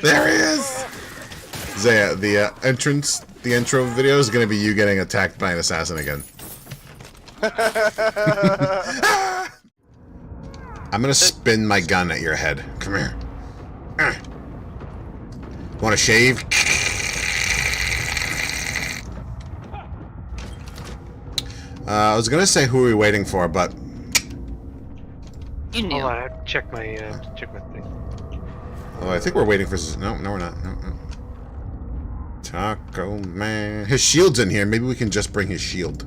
There he is! Zaya, the intro video is going to be you getting attacked by an assassin again. I'm going to spin my gun at your head. Come here. Want to shave? I was going to say who are we waiting for, but... You knew. Hold on, I have to check my thing. Oh, I think we're waiting for... No, we're not. No. Taco Man. His shield's in here. Maybe we can just bring his shield.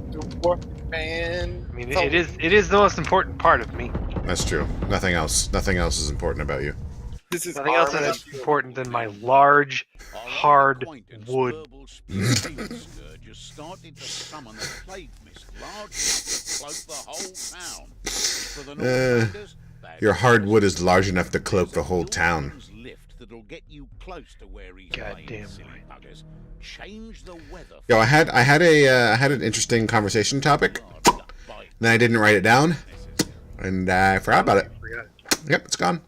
Man. I mean, it is the most important part of me. That's true. Nothing else is important about you. This is Nothing else is important than my large, hard wood. Your hardwood is large enough to cloak the whole town. God damn right. Yo, I had an interesting conversation topic. Then I didn't write it down, and I forgot about it. Yep, it's gone.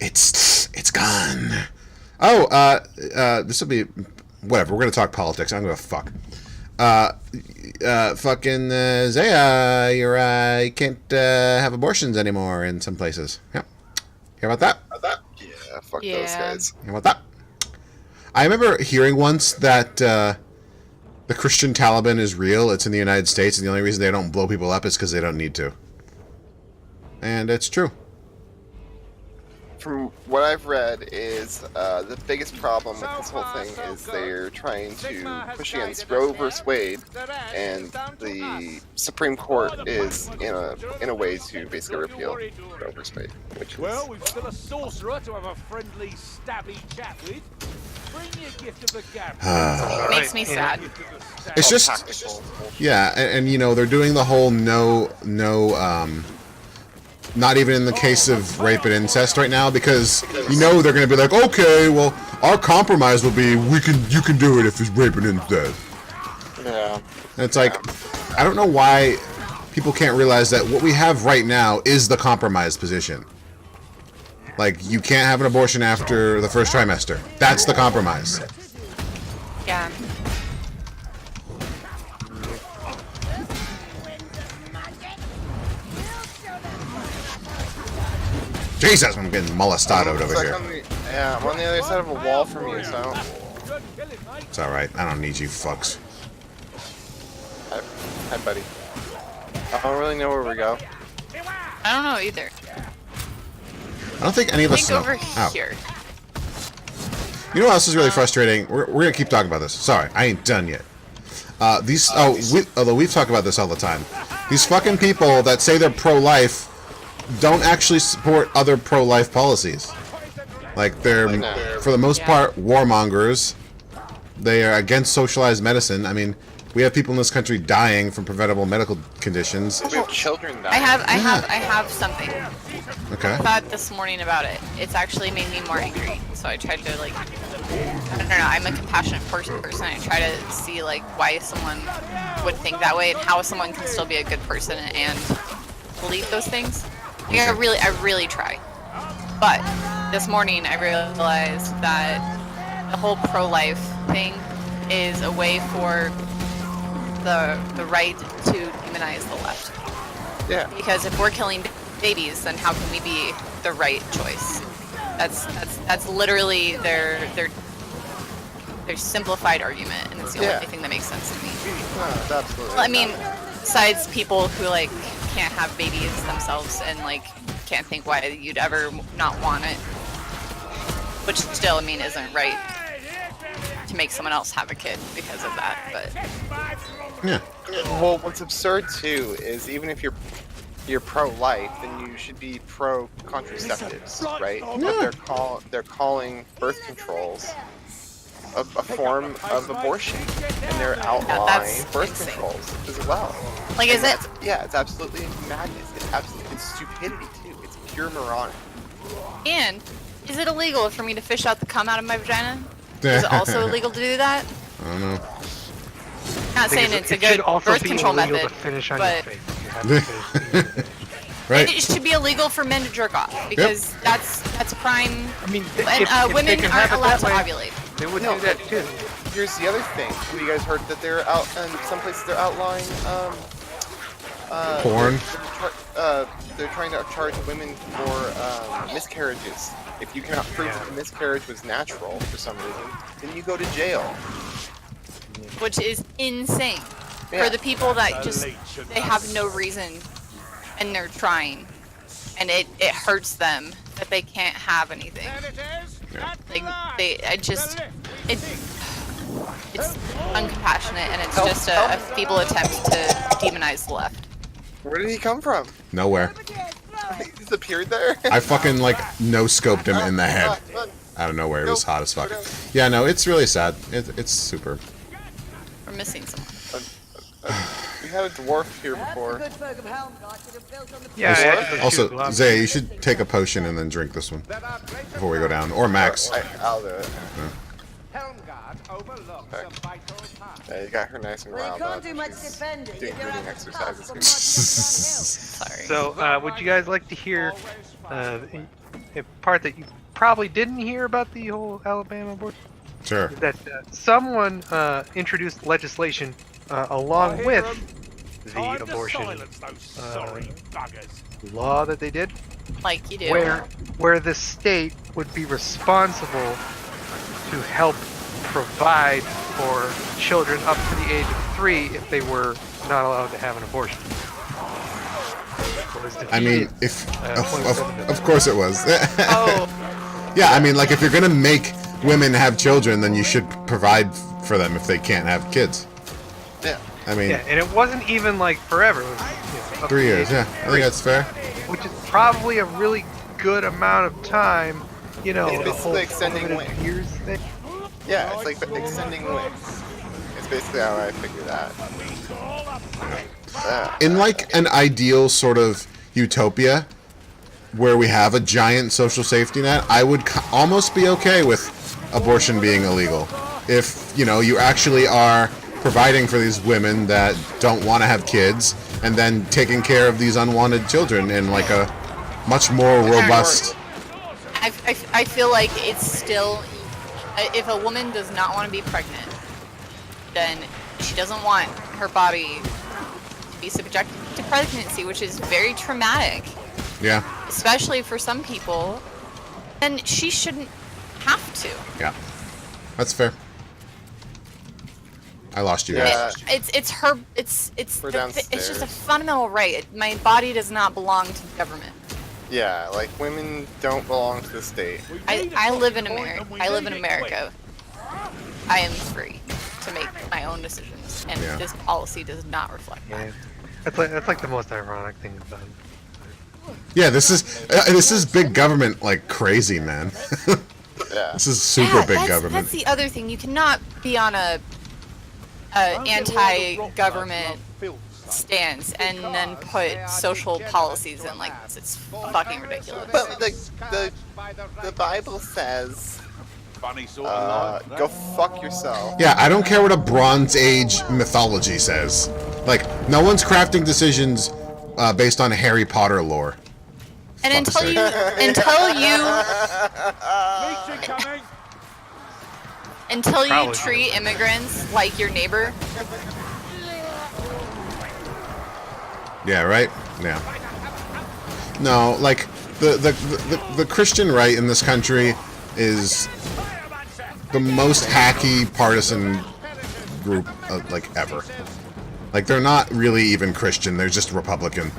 It's gone. Oh, this will be whatever. We're gonna talk politics. I'm gonna fuck. Fucking Zaya, you can't have abortions anymore in some places. Yep. Hear about that? Yeah, fuck those guys. Hear about that? I remember hearing once that the Christian Taliban is real. It's in the United States, and the only reason they don't blow people up is because they don't need to. And it's true. From what I've read is the biggest problem with this whole thing is they're trying to push against Roe vs. Wade, and the Supreme Court is in a way to basically repeal Roe vs. Wade. Which is... Well, we've still a sorcerer to have a friendly, stabby chat with. Bring your gift of the gab. Makes me sad. It's just, yeah, and you know they're doing the whole no. Not even in the case of rape and incest right now, because you know they're going to be like, okay, well, our compromise will be you can do it if it's rape and incest. Yeah. And it's like, I don't know why people can't realize that what we have right now is the compromise position. Like, you can't have an abortion after the first trimester. That's the compromise. Yeah. Jesus, I'm getting molestadoed over here. Yeah, I'm on the other side of a wall from you, so... It's alright, I don't need you fucks. Hi, buddy. I don't really know where we go. I don't know either. I don't think any of us know. Over here. You know what else is really frustrating? We're gonna keep talking about this. Sorry, I ain't done yet. Although we've talked about this all the time. These fucking people that say they're pro-life don't actually support other pro-life policies. Like, they're, for the most part, warmongers. They are against socialized medicine. I mean, we have people in this country dying from preventable medical conditions. We have children dying. I have something. Okay. I thought this morning about it. It's actually made me more angry. So I tried to, like, I don't know, I'm a compassionate person. I try to see, like, why someone would think that way and how someone can still be a good person and believe those things. Like, I really try. But this morning I realized that the whole pro-life thing is a way for the right to demonize the left. Yeah. Because if we're killing babies, then how can we be the right choice? That's literally their simplified argument, and it's the only thing that makes sense to me. No, it's absolutely. Well, I mean, besides people who like can't have babies themselves and like can't think why you'd ever not want it, which still, I mean, isn't right to make someone else have a kid because of that. But yeah. Well, what's absurd too is even if you're pro-life, then you should be pro-contraceptives, right? Yeah. But they're calling birth controls a form of abortion, and they're outlawing birth controls as well. Like, is it? Yeah, it's absolutely madness. It's stupidity too. It's pure moronic. And is it illegal for me to fish out the cum out of my vagina? Is it also illegal to do that? I don't know. Not saying it's a good birth control method, but Right? It should be illegal for men to jerk off because that's a crime. I mean, And if women they can have aren't it allowed that to way, ovulate. they would No. do that too. Here's the other thing. Have you guys heard that they're out in some places they're outlawing Porn. They're trying to charge women for miscarriages. If you cannot prove that the miscarriage was natural for some reason, then you go to jail. Which is insane Yeah. for the people that just they have no reason and they're trying and it hurts them that they can't have anything. Like it's uncompassionate and it's just a feeble attempt to demonize the left. Where did he come from? Nowhere. He disappeared there? I fucking like no-scoped him in the head. Out of nowhere. It was hot as fuck. Yeah, no, it's really sad. It's super. We're missing someone. We had a dwarf here before. Yeah. Also, Zay, you should take a potion and then drink this one before we go down. Or Max. I'll do it. Helmgard overlooks Okay. a vital path. Yeah, you got her nice and riled up. do much She's defending doing if you're breathing out exercises here. Sorry. So, would you guys like to hear a part that you probably didn't hear about the whole Alabama abortion? Sure. That someone introduced legislation along with the abortion law that they did, Like you do. where the state would be responsible to help provide for children up to the age of 3 if they were not allowed to have an abortion. I mean, if of course it was. Oh. Yeah, I mean, like if you're gonna make women have children, then you should provide for them if they can't have kids. Yeah. I mean, Yeah, and it wasn't even like forever. It was, up to 3 the years. age Yeah, of I think 3, that's fair. which is probably a really good amount of time. You know, It's the basically whole extending limited wings. years thing. Yeah, it's like the extending wings. It's basically how I figure that. Yeah. In like an ideal sort of utopia where we have a giant social safety net, I would almost be okay with abortion being illegal. If, you know, you actually are providing for these women that don't want to have kids and then taking care of these unwanted children in like a much more robust... I feel like it's still, if a woman does not want to be pregnant, then she doesn't want her body to be subjected to pregnancy, which is very traumatic, Yeah, especially for some people, then she shouldn't have to. yeah. That's fair. I lost you Yeah. guys. It's her, it's We're it's just a downstairs. fundamental right. My body does not belong to the government. Yeah, like women don't belong to the state. I live in America. I live in America. I am free to make my own decisions, and Yeah. this policy does not reflect that. Yeah. That's like the most ironic thing about it. Yeah, this is big government like crazy, man. Yeah. This is super big that's, government. That's the other thing. You cannot be on a anti-government stance and then put social policies in like this. It's fucking ridiculous. But the Bible says, Funny sort of life. go fuck yourself. Yeah, I don't care what a Bronze Age mythology says. Like, no one's crafting decisions based on Harry Potter lore. And Fuck's until you Probably. treat immigrants like your neighbor, Yeah, right? Yeah. No, like the Christian right in this country is the most hacky partisan group like ever. Like they're not really even Christian, they're just Republican.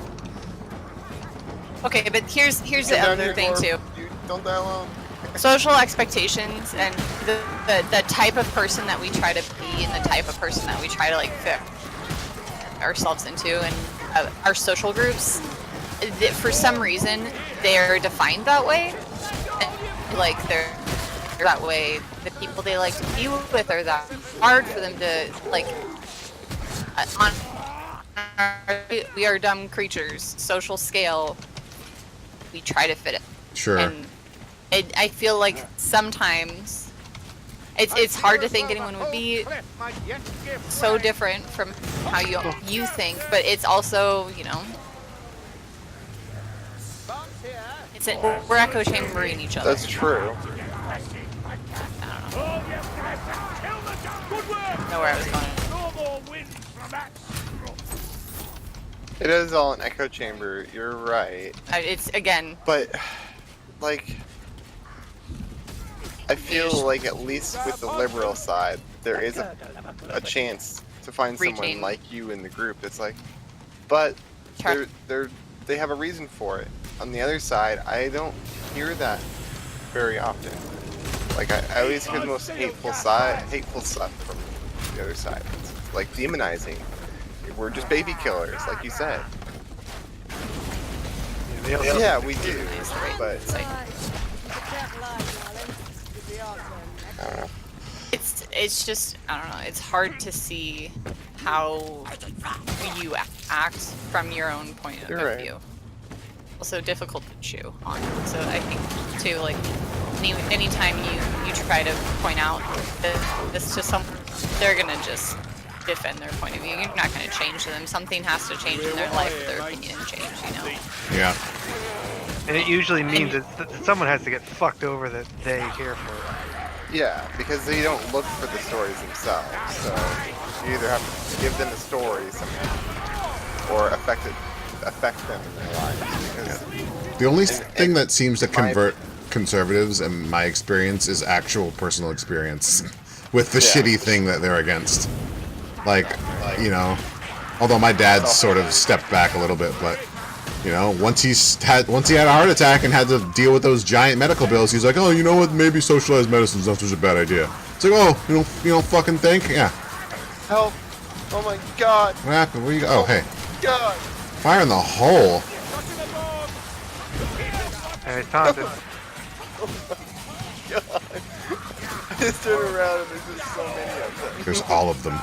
okay, but here's the Get down other here, thing Gorb. too. You don't die alone. Social expectations and the type of person that we try to be and the type of person that we try to like fit ourselves into and our social groups, for some reason they're defined that way. And, like they're that way. The people they like to be with are that hard for them to like. We are dumb creatures. Social scale. We try to fit it. Sure. And I feel like sometimes it's hard to think anyone would be so different from how you think, but it's also, you know, We're echo chambering each other. That's true. I don't know where I was going. No more wind from that straw. It is all an echo chamber. You're right. It's again. But, like, I feel like at least with the liberal side, there is a chance to find someone Reaching. like you in the group. It's like, but they have a reason for it. On the other side, I don't hear that very often. Like, I always hear the most hateful stuff from the other side. It's like demonizing. We're just baby killers, like you said. Yeah, we do. But I don't know. It's just, I don't know, it's hard to see how you act from your own point of You're right. view. Also difficult to chew on. So I think too, like anytime you try to point out this to someone, they're gonna just defend their point of view. You're not gonna change them. Something has to change in their life for their opinion to change, you know? Yeah. And it usually means that someone has to get fucked over that they care for. Yeah, because they don't look for the stories themselves. So you either have to give them a story somehow, or affect them in their lives. Because The only thing that seems to convert conservatives, in my experience, is actual personal experience with the shitty thing that they're against. Like, you know, although my dad sort of stepped back a little bit, but you know, once he had a heart attack and had to deal with those giant medical bills, he's like, oh, you know what? Maybe socialized medicine's not such a bad idea. It's like, oh, you don't fucking think? Yeah. help! Oh my God! What happened? Where you go? Oh, hey. God! Fire in the hole. And it's taunted. God! I just turn around and there's just so many of them. There's all of them.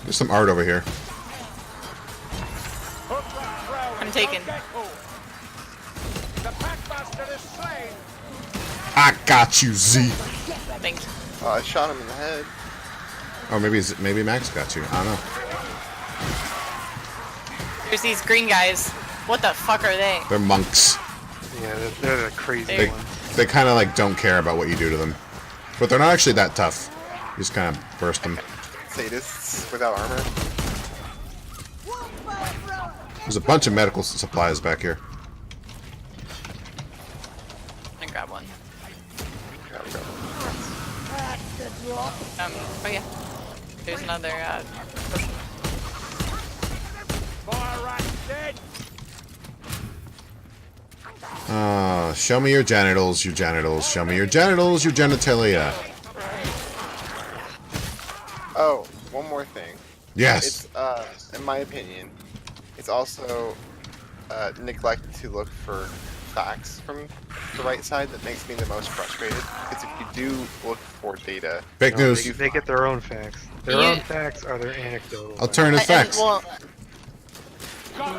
There's some art over here. I'm taken. The packmaster is slain. I got you, Z. Thank you. Oh, I shot him in the head. Oh, maybe Max got you. I don't know. There's these green guys. What the fuck are they? They're monks. Yeah, they're the crazy They- ones. They kind of like don't care about what you do to them, but they're not actually that tough. You just kind of burst them. Sadists without armor. There's a bunch of medical supplies back here. I'm gonna grab one. Yeah, we got Oh yeah. There's another Fire rat dead. Show me your genitals, your genitals. Show me your genitals, your genitalia. Oh, one more thing. Yes. It's, in my opinion, it's also neglect to look for facts from the right side that makes me the most frustrated. Because if you do look for data, Fake No, news. They get their own facts. Their Yeah. own facts are their anecdotal. Alternative facts. Well,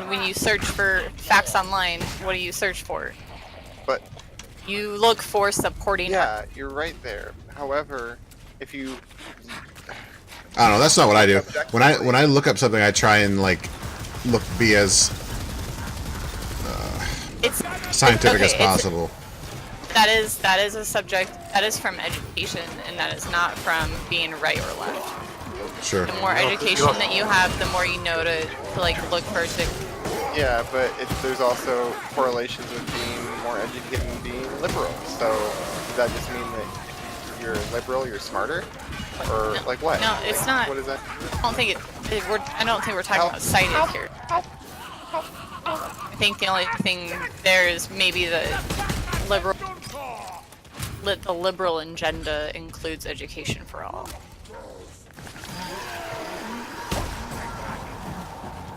when you search for facts online, what do you search for? but You look for supporting. yeah, you're right there. However, if you I don't know. That's not what I do. When I look up something, I try and like be as It's scientific okay, as possible. that is a subject that is from education, and that is not from being right or left. Sure. The more education that you have, the more you know to like look for. yeah, but there's also correlations with being more educated and being liberal. So does that just mean that if you're liberal, you're smarter, or No, like what? no, it's Like, not. What is that? I don't think we're talking about cited here. I think the only thing there is maybe the liberal agenda includes education for all.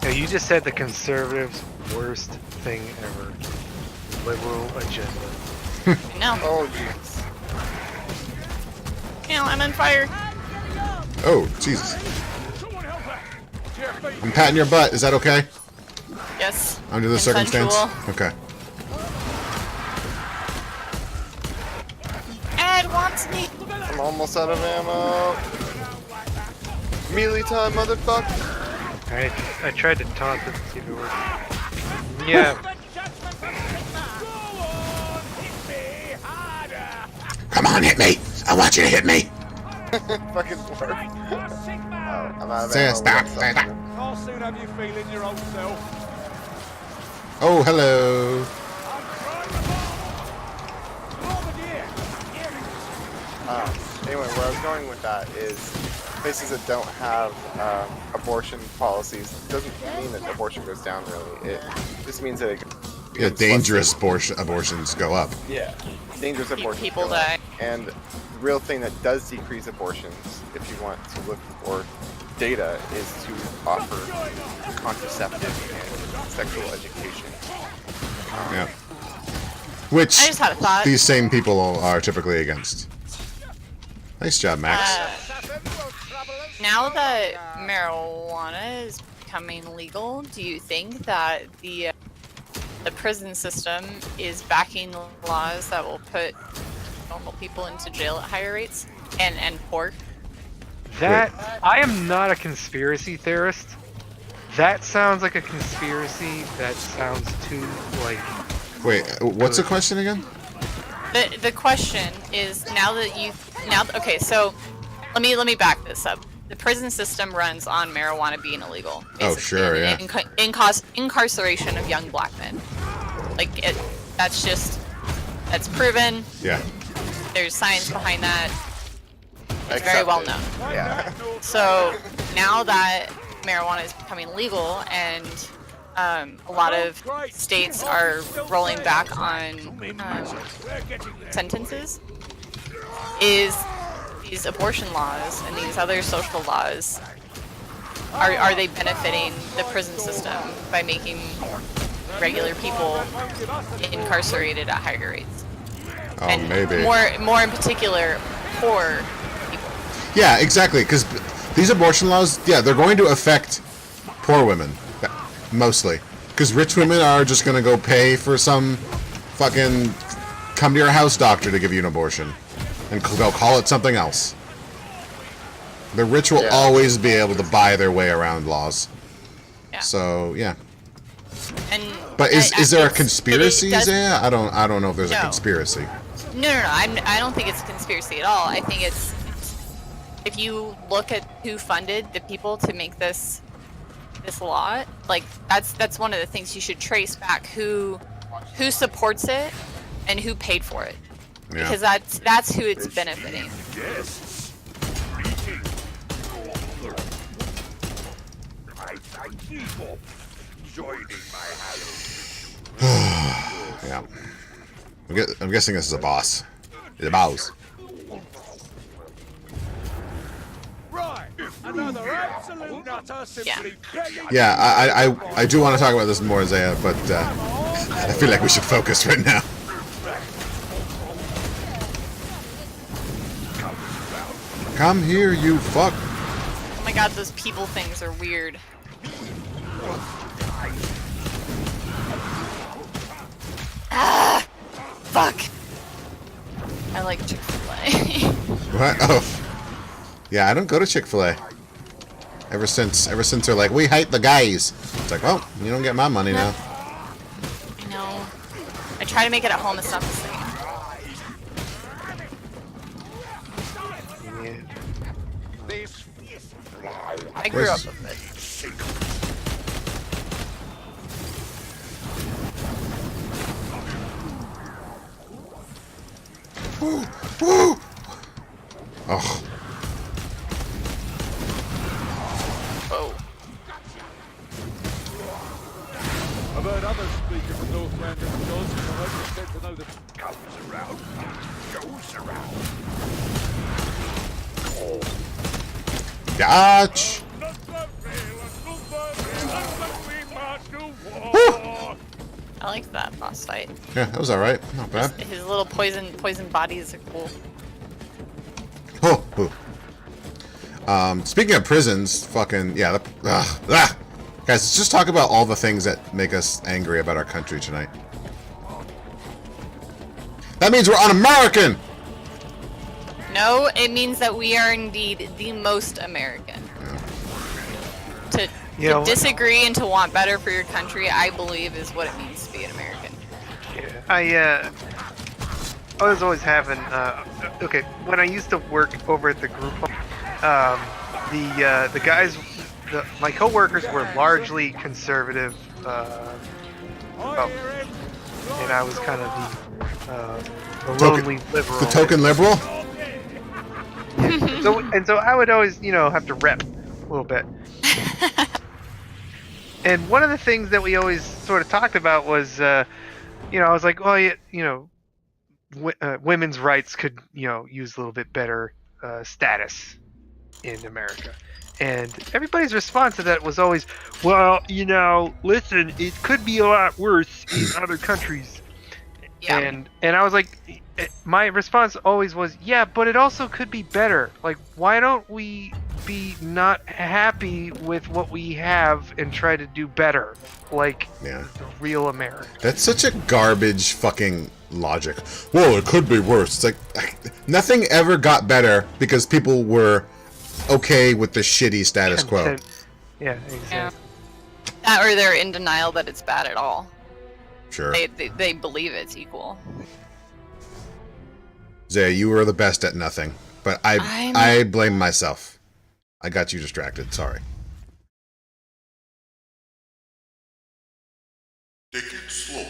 Yeah, you just said the conservatives' worst thing ever. Liberal agenda. No, Oh jeez. I'm on fire. Oh, Jesus. Someone help her. Jeff, I'm patting your butt. Is that okay? Yes. Under the circumstance? Consensual. Okay. Ed wants me. I'm almost out of ammo. Melee time, motherfucker. I tried to taunt them to see if it worked. Yeah. Come on, hit me! I want you to hit me! Fucking work. I'm out of Say ammo. stop, We got say something. stop. I'll soon have you feeling your old self. Oh, hello. Anyway, where I was going with that is places that don't have abortion policies doesn't mean that abortion goes down really. It just means that it Yeah, becomes dangerous less abortions go up. safe. Yeah, dangerous abortions. People go up. die. And the real thing that does decrease abortions, if you want to look for data, is to offer contraceptive and sexual education. Yeah. Which I just had a thought. these same people are typically against. Nice job, Max. Now that marijuana is becoming legal, do you think that the prison system is backing laws that will put normal people into jail at higher rates and poor? That I am not a conspiracy theorist. That sounds like a conspiracy that sounds too like. Wait, what's the question again? The question is okay, so let me back this up. The prison system runs on marijuana being illegal. Oh, sure, yeah. Incarceration of young black men. That's proven. Yeah. There's science behind that. It's very well known. Yeah. So now that marijuana is becoming legal and a lot of states are rolling back on sentences, is these abortion laws and these other social laws, are they benefiting the prison system by making regular people incarcerated at higher rates? Oh, And maybe. more in particular, poor people. Yeah, exactly. Because these abortion laws, yeah, they're going to affect poor women, mostly. Because rich women are just going to go pay for some fucking come to your house doctor to give you an abortion. And they'll call it something else. The rich will always be able to buy their way around laws. Yeah. So, yeah. And But is there a it's- conspiracy, it does- Isaiah? I don't know if there's a No. conspiracy. No. I don't think it's a conspiracy at all. I think it's if you look at who funded the people to make this law, like that's one of the things you should trace back who supports it and who paid for it, Yeah. because that's who it's benefiting. Yeah. I'm guessing this is a boss. The boss. Right, another absolute nutter simply Yeah, I do want to talk about this more, Isaiah, but I feel like we should focus right now. Come here, you fuck. Oh my god, those people things are weird. Ah, fuck. I like Chick-fil-A. What? Oh. Yeah, I don't go to Chick-fil-A. Ever since they're like, we hate the gays. It's like, well, you don't get my money now. I know. I try to make it at home. It's not the same. I grew up with it. Woo! Woo! Oh. Oh. I've heard others speak of the Northland and the gods, and I hope you to know that goes around, goes around. Gotch! I like that boss fight. Yeah, that was alright. Not bad. His little poison bodies are cool. Oh, oh. Speaking of prisons, fucking, yeah. Guys, let's just talk about all the things that make us angry about our country tonight. That means we're un-American! No, it means that we are indeed the most American. You To know, disagree and to want better for your country, I believe, is what it means to be an American. I was always having okay, when I used to work over at the group home, the guys, my coworkers were largely conservative, and I was kind of the lonely liberal. The token liberal? So I would always, have to rep a little bit. And one of the things that we always sort of talked about was, I was like, well, women's rights could, use a little bit better status in America. And everybody's response to that was always, well, listen, it could be a lot worse in other countries. Yeah. And I was like, my response always was, yeah, but it also could be better. Like, why don't we be not happy with what we have and try to do better? Like, the real America. That's such a garbage fucking logic. Well, it could be worse. It's like, nothing ever got better because people were okay with the shitty status quo. Yeah, exactly. Yeah. That or they're in denial that it's bad at all. Sure. They believe it's equal. Zaya, you were the best at nothing, but I blame myself. I got you distracted. Sorry. Take it slow.